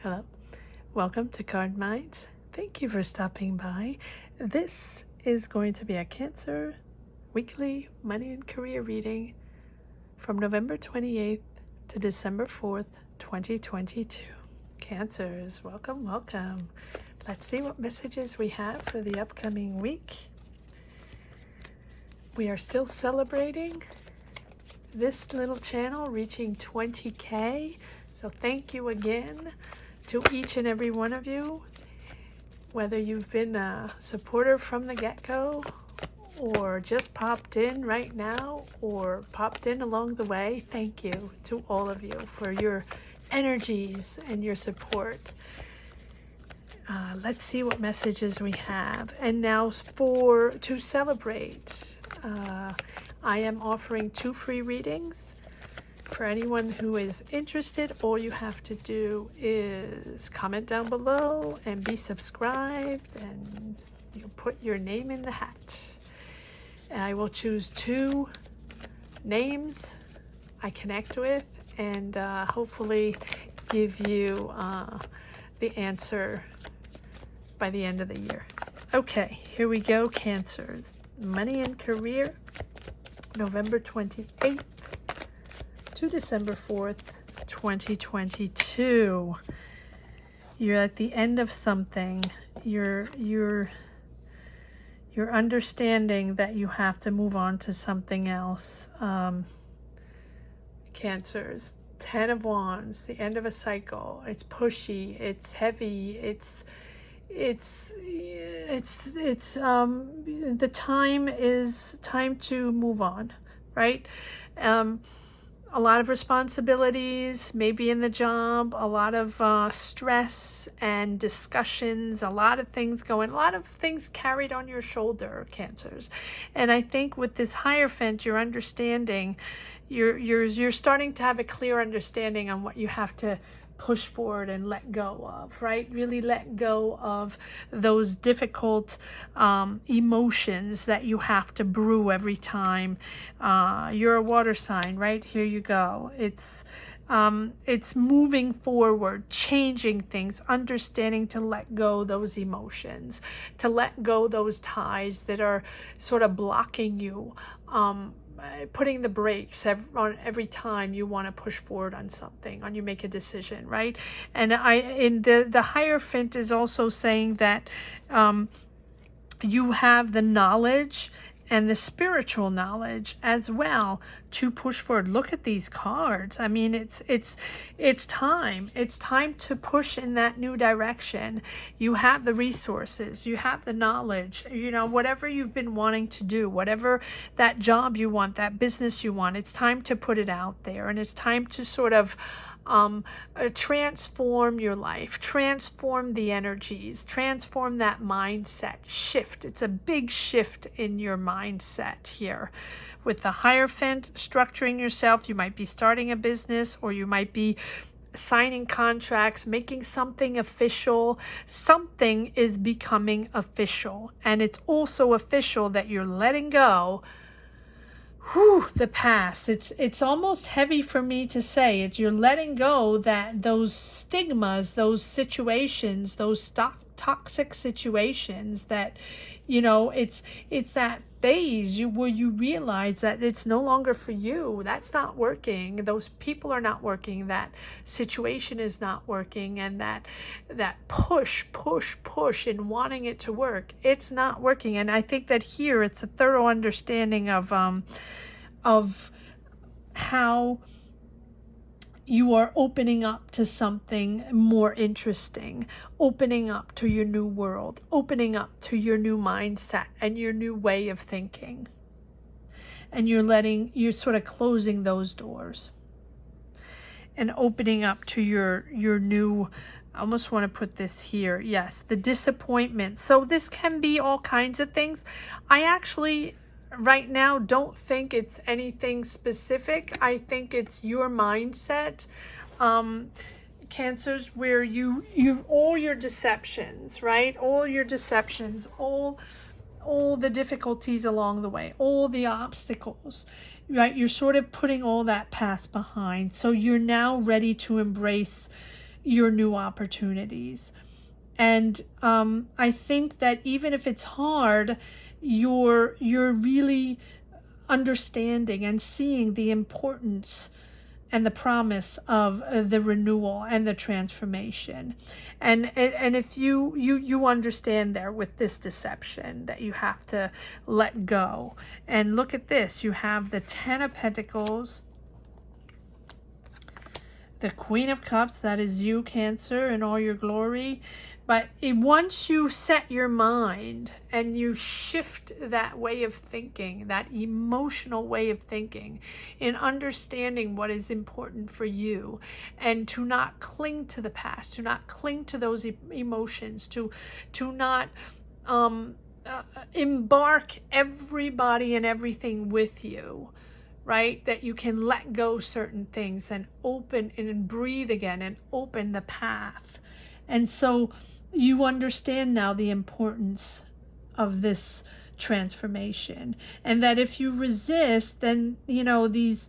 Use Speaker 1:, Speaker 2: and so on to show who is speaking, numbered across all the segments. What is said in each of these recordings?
Speaker 1: Hello, welcome to Card Minds. Thank you for stopping by. This is going to be a Cancer weekly money and career reading from November 28th to December 4th, 2022. Cancers, welcome, welcome. Let's see what messages we have for the upcoming week. We are still celebrating this little channel reaching 20K. So thank you again to each and every one of you, whether you've been a supporter from the get-go or just popped in right now or popped in along the way. To all of you for your energies and your support. Let's see what messages we have. And now to celebrate, I am offering 2 free readings. For anyone who is interested, all you have to do is comment down below and be subscribed, and you put your name in the hat. And I will choose 2 names I connect with and hopefully give you the answer by the end of the year. Okay, here we go, Cancers. Money and career, November 28th. To December 4th, 2022. You're at the end of something. You're understanding that you have to move on to something else. Cancers, 10 of Wands, the end of a cycle. It's pushy, it's heavy, the time is time to move on, right? A lot of responsibilities, maybe in the job, a lot of stress and discussions, a lot of things carried on your shoulder, Cancers. And I think with this Hierophant, you're understanding, you're starting to have a clear understanding on what you have to push forward and let go of, right? Really let go of those difficult emotions that you have to brew every time. You're a water sign, right? Here you go. It's moving forward, changing things, understanding to let go those emotions, to let go those ties that are sort of blocking you, putting the brakes on every time you want to push forward on something, on you make a decision, right? And the Hierophant is also saying that you have the knowledge and the spiritual knowledge as well to push forward. Look at these cards. I mean, it's time. It's time to push in that new direction. You have the resources, you have the knowledge, whatever you've been wanting to do, whatever that job you want, that business you want, it's time to put it out there, and it's time to sort of transform your life, transform the energies, transform that mindset shift. It's a big shift in your mindset here. With the Hierophant, structuring yourself, you might be starting a business, or you might be signing contracts, making something official. Something is becoming official, and it's also official that you're letting go the past. It's almost heavy for me to say. You're letting go that those stigmas, those situations, those toxic situations that, it's that phase where you realize that it's no longer for you. That's not working. Those people are not working. That situation is not working. And that push in wanting it to work, it's not working. And I think that here it's a thorough understanding of how you are opening up to something more interesting, opening up to your new world, opening up to your new mindset and your new way of thinking. And you're sort of closing those doors and opening up to your new, I almost want to put this here. Yes, the disappointment. So this can be all kinds of things. I actually right now don't think it's anything specific. I think it's your mindset, Cancers, where you all your deceptions, right? All your deceptions, all the difficulties along the way, all the obstacles, right? You're sort of putting all that past behind. So you're now ready to embrace your new opportunities. And I think that even if it's hard, you're really understanding and seeing the importance and the promise of the renewal and the transformation. And if you understand there with this deception that you have to let go. And look at this, you have the Ten of Pentacles, the Queen of Cups, that is you, Cancer, in all your glory. But once you set your mind and you shift that way of thinking, that emotional way of thinking, in understanding what is important for you, and to not cling to the past, to not cling to those emotions, to not embark everybody and everything with you, right? That you can let go certain things and open and breathe again and open the path. And so you understand now the importance of this transformation, and that if you resist, then you know these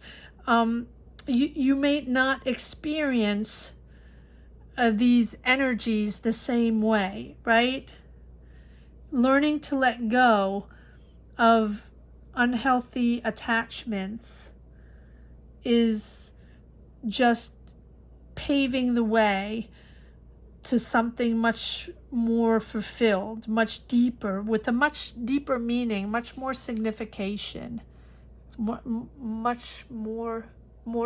Speaker 1: you may not experience these energies the same way, right? Learning to let go of unhealthy attachments is just paving the way to something much more fulfilled, much deeper, with a much deeper meaning, much more signification, much more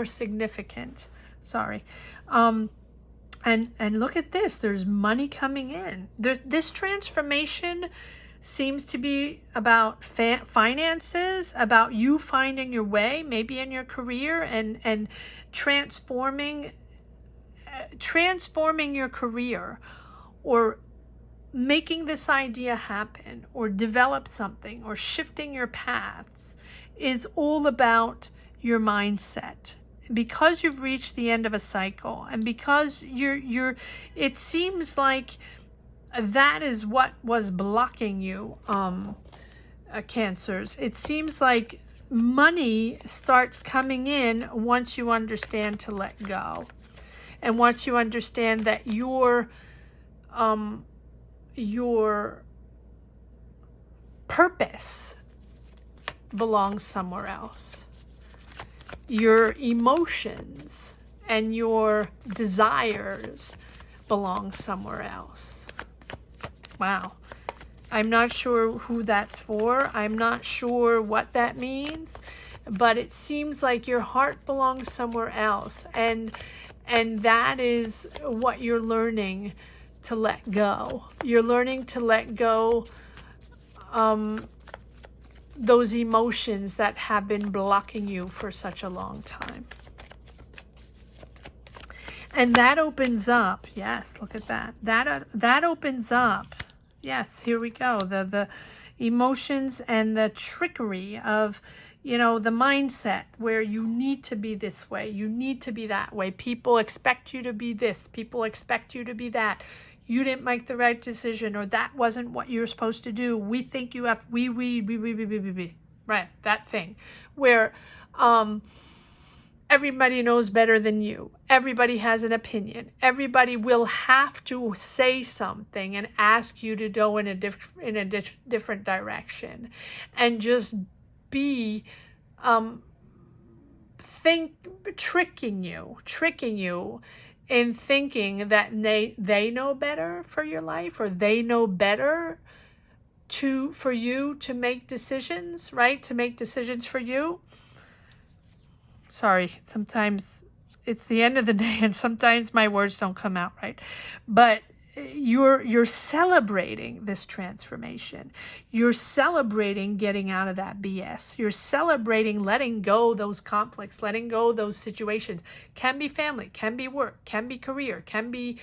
Speaker 1: significant. Sorry. And look at this. There's money coming in. This transformation seems to be about finances, about you finding your way, maybe in your career, and transforming your career, or making this idea happen, or develop something, or shifting your paths, is all about your mindset. Because you've reached the end of a cycle, and because it seems like that is what was blocking you, Cancers. It seems like money starts coming in once you understand to let go. And once you understand that your purpose belongs somewhere else. Your emotions and your desires belong somewhere else. Wow. I'm not sure who that's for. I'm not sure what that means, but it seems like your heart belongs somewhere else. And that is what you're learning to let go. You're learning to let go those emotions that have been blocking you for such a long time. And that opens up. Yes, look at that. That opens up. Yes, here we go. The emotions and the trickery of, you know, the mindset where you need to be this way, you need to be that way. People expect you to be this. People expect you to be that. You didn't make the right decision, or that wasn't what you're supposed to do. We think you have, right, that thing where everybody knows better than you. Everybody has an opinion. Everybody will have to say something and ask you to go in a different direction, and just be tricking you in thinking that they know better for your life, or they know better for you to make decisions, right? To make decisions for you. Sorry, sometimes it's the end of the day and sometimes my words don't come out right. But you're celebrating this transformation. You're celebrating getting out of that BS. You're celebrating letting go those conflicts, letting go those situations. Can be family, can be work, can be career, can be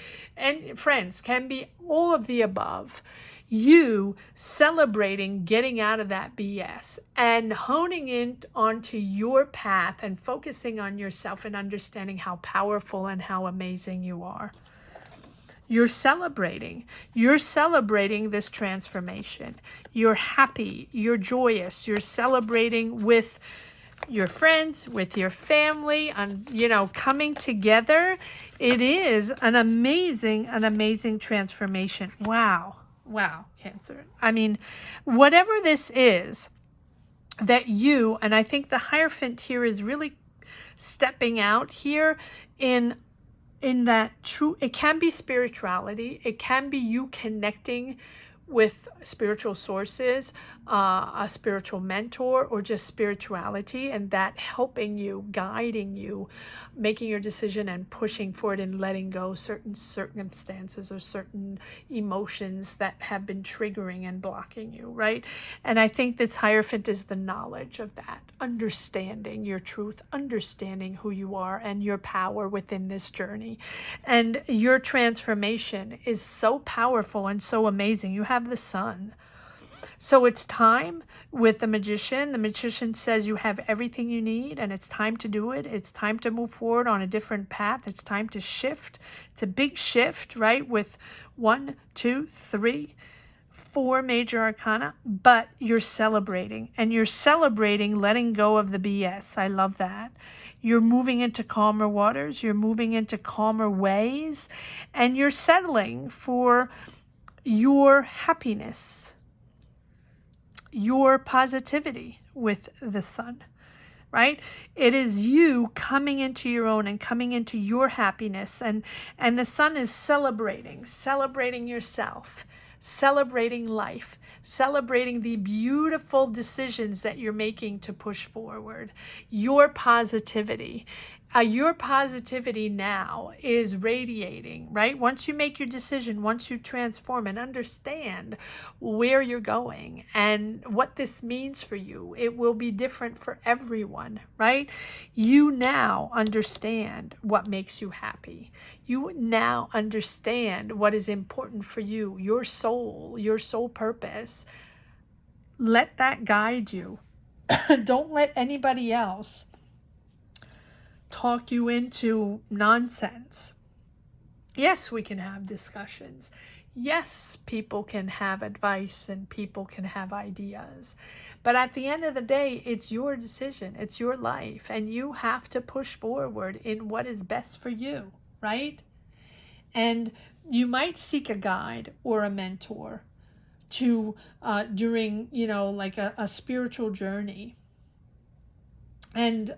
Speaker 1: friends, can be all of the above. You celebrating getting out of that BS and honing in onto your path and focusing on yourself and understanding how powerful and how amazing you are. You're celebrating this transformation. You're happy, you're joyous, you're celebrating with your friends, with your family, on, you know, coming together. It is an amazing transformation. Wow. Wow, Cancer. I mean, whatever this is that you, and I think the Hierophant here is really stepping out here in that true, it can be spirituality, it can be you connecting with spiritual sources, a spiritual mentor, or just spirituality, and that helping you, guiding you, making your decision and pushing forward and letting go certain circumstances or certain emotions that have been triggering and blocking you, right? And I think this Hierophant is the knowledge of that, understanding your truth, understanding who you are and your power within this journey. And your transformation is so powerful and so amazing. You have the Sun. So it's time with the Magician. The Magician says you have everything you need and it's time to do it. It's time to move forward on a different path. It's time to shift. It's a big shift, right? With 1, 2, 3, 4 major arcana, but you're celebrating, and you're celebrating letting go of the BS. I love that. You're moving into calmer waters. You're moving into calmer ways, and you're settling for your happiness, your positivity with the Sun, right? It is you coming into your own and coming into your happiness, and the Sun is celebrating yourself, celebrating life, celebrating the beautiful decisions that you're making to push forward, your positivity. Your positivity now is radiating, right? Once you make your decision, once you transform and understand where you're going and what this means for you, it will be different for everyone, right? You now understand what makes you happy. You now understand what is important for you, your soul purpose. Let that guide you. Don't let anybody else talk you into nonsense. Yes, we can have discussions. Yes, people can have advice and people can have ideas. But at the end of the day, it's your decision. It's your life. And you have to push forward in what is best for you, right? And you might seek a guide or a mentor to during, you know, like a spiritual journey. And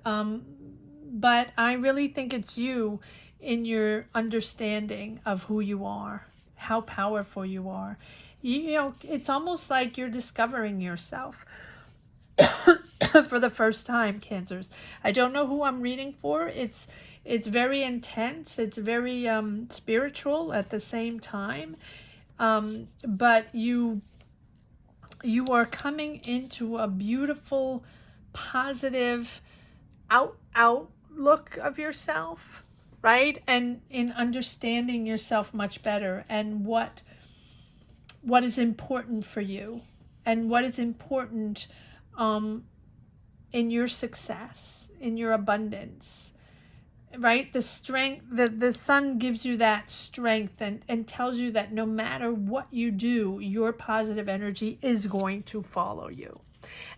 Speaker 1: but I really think it's you in your understanding of who you are, how powerful you are. You know, it's almost like you're discovering yourself for the first time, Cancers. I don't know who I'm reading for. It's very intense. It's very spiritual at the same time. But you are coming into a beautiful, positive outlook of yourself, right? And in understanding yourself much better, and what is important for you, and what is important in your success, in your abundance, right? The strength, the Sun gives you that strength and tells you that no matter what you do, your positive energy is going to follow you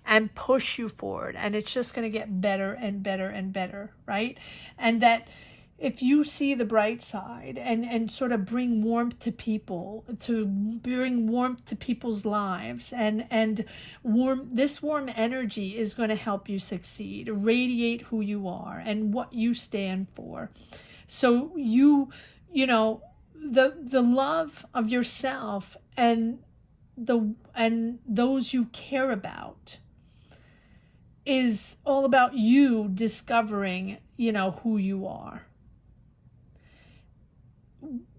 Speaker 1: and push you forward, and it's just going to get better and better and better, right? And that if you see the bright side and sort of bring warmth to people, to bring warmth to people's lives, and this warm energy is going to help you succeed, radiate who you are and what you stand for. So you know, the love of yourself and those you care about is all about you discovering, you know, who you are,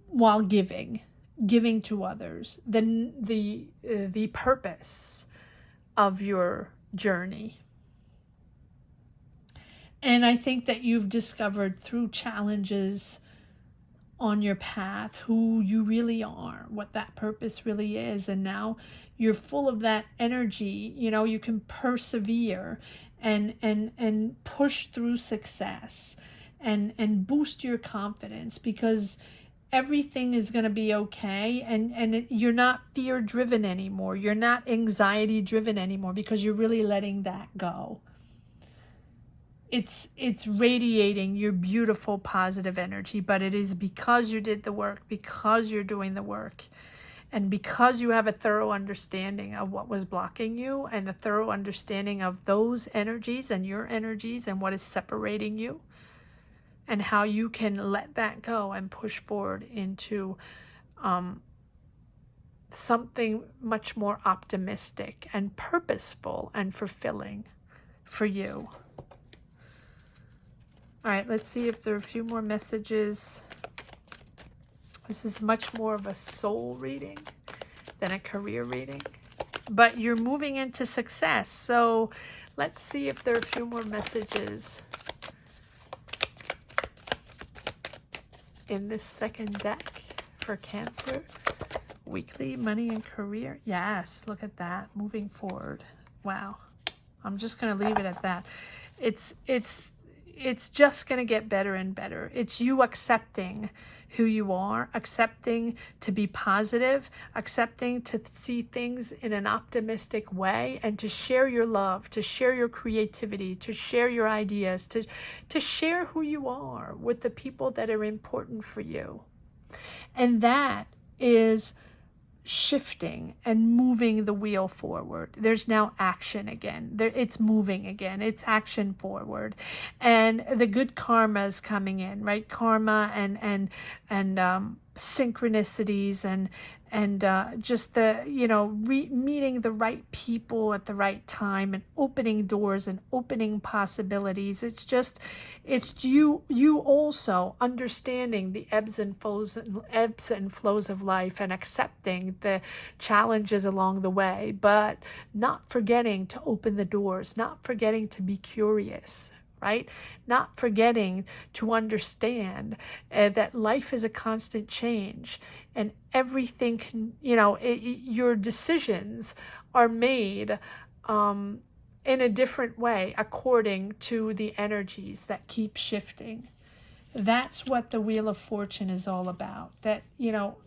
Speaker 1: while giving to others, the purpose of your journey. And I think that you've discovered through challenges on your path who you really are, what that purpose really is, and now you're full of that energy. You know, you can persevere and push through success and boost your confidence, because everything is going to be okay, and you're not fear driven anymore, you're not anxiety driven anymore, because you're really letting that go. it's radiating your beautiful positive energy, but it is because you did the work, because you're doing the work, and because you have a thorough understanding of what was blocking you, and a thorough understanding of those energies and your energies and what is separating you, and how you can let that go and push forward into something much more optimistic and purposeful and fulfilling for you. All right, let's see if there are a few more messages. This is much more of a soul reading than a career reading, but you're moving into success. So let's see if there are a few more messages in this second deck for Cancer. Weekly, money and career. Yes, look at that. Moving forward. Wow. I'm just going to leave it at that. It's just going to get better and better. It's you accepting who you are, accepting to be positive, accepting to see things in an optimistic way, and to share your love, to share your creativity, to share your ideas, to share who you are with the people that are important for you. And that is shifting and moving the wheel forward. There's now action again. It's moving again. It's action forward, and the good karma is coming in, right? Karma and synchronicities and just the, you know, meeting the right people at the right time and opening doors and opening possibilities. It's you also understanding the ebbs and flows of life and accepting the challenges along the way, but not forgetting to open the doors, not forgetting to be curious, right? Not forgetting to understand that life is a constant change, and everything can, you know, your decisions are made in a different way according to the energies that keep shifting. That's what the Wheel of Fortune is all about. That, you know,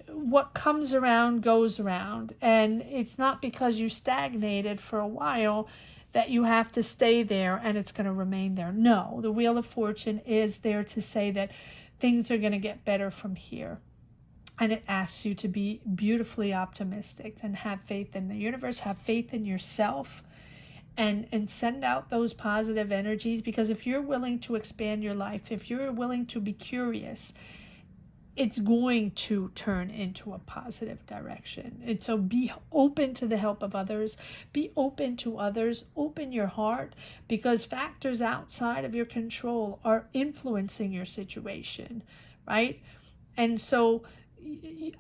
Speaker 1: what comes around goes around, and it's not because you stagnated for a while that you have to stay there and it's going to remain there. No, the Wheel of Fortune is there to say that things are going to get better from here. And it asks you to be beautifully optimistic and have faith in the universe, have faith in yourself, and send out those positive energies. Because if you're willing to expand your life, if you're willing to be curious, it's going to turn into a positive direction. And so be open to the help of others. Be open to others. Open your heart, because factors outside of your control are influencing your situation, right? And so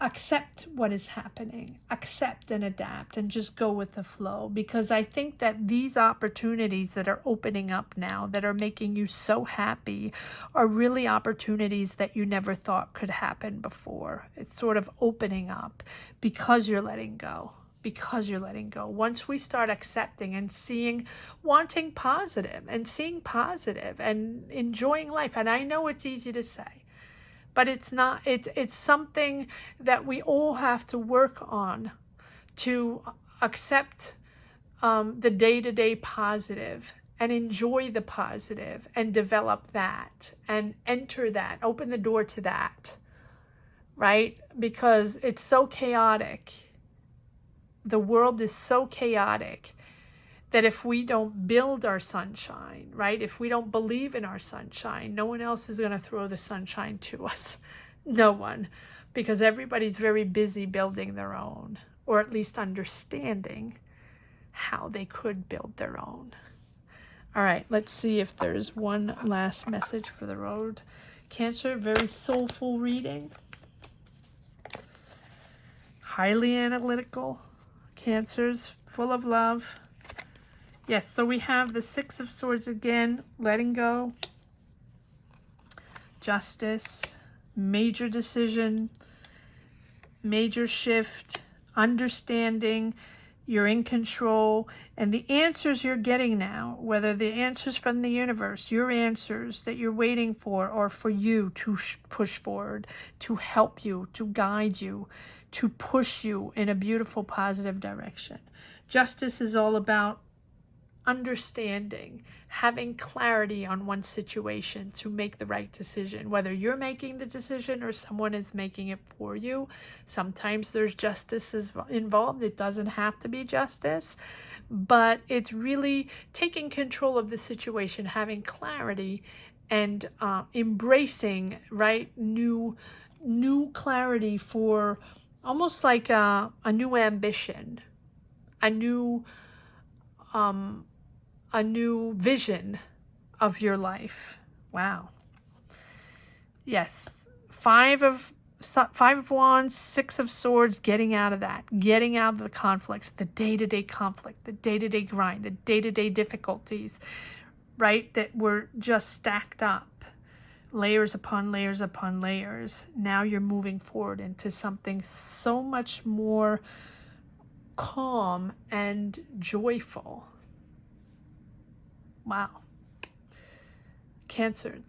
Speaker 1: accept what is happening, accept and adapt, and just go with the flow. Because I think that these opportunities that are opening up now, that are making you so happy, are really opportunities that you never thought could happen before. It's sort of opening up because you're letting go. Because you're letting go. Once we start accepting and wanting positive and seeing positive and enjoying life, and I know it's easy to say, but it's not. It's something that we all have to work on, to accept the day-to-day positive and enjoy the positive and develop that and enter that, open the door to that, right? Because it's so chaotic. The world is so chaotic that if we don't build our sunshine, right? If we don't believe in our sunshine, no one else is going to throw the sunshine to us. No one. Because everybody's very busy building their own, or at least understanding how they could build their own. All right, let's see if there's one last message for the road. Cancer, very soulful reading. Highly analytical. Cancers, full of love. Yes, so we have the Six of Swords again, letting go, justice, major decision, major shift, understanding, you're in control, and the answers you're getting now, whether the answers from the universe, your answers that you're waiting for, are for you to push forward, to help you, to guide you, to push you in a beautiful, positive direction. Justice is all about understanding, having clarity on one situation to make the right decision, whether you're making the decision or someone is making it for you. Sometimes there's justice involved. It doesn't have to be justice, but it's really taking control of the situation, having clarity, and embracing, right, new clarity for almost like a new ambition, a new vision of your life. Wow. Yes. Five of Wands, Six of Swords, getting out of that, getting out of the conflicts, the day-to-day conflict, the day-to-day grind, the day-to-day difficulties, right, that were just stacked up, layers upon layers upon layers. Now you're moving forward into something so much more calm and joyful. Wow. Cancer,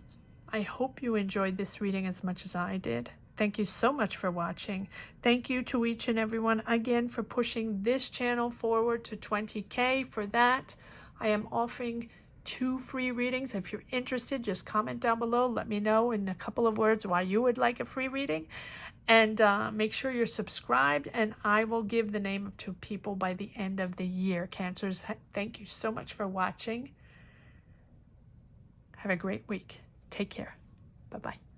Speaker 1: I hope you enjoyed this reading as much as I did. Thank you so much for watching. Thank you to each and everyone again for pushing this channel forward to 20K. For that, I am offering 2 free readings. If you're interested, just comment down below. Let me know in a couple of words why you would like a free reading. And make sure you're subscribed, and I will give the name of 2 people by the end of the year. Cancers, thank you so much for watching. Have a great week. Take care. Bye-bye.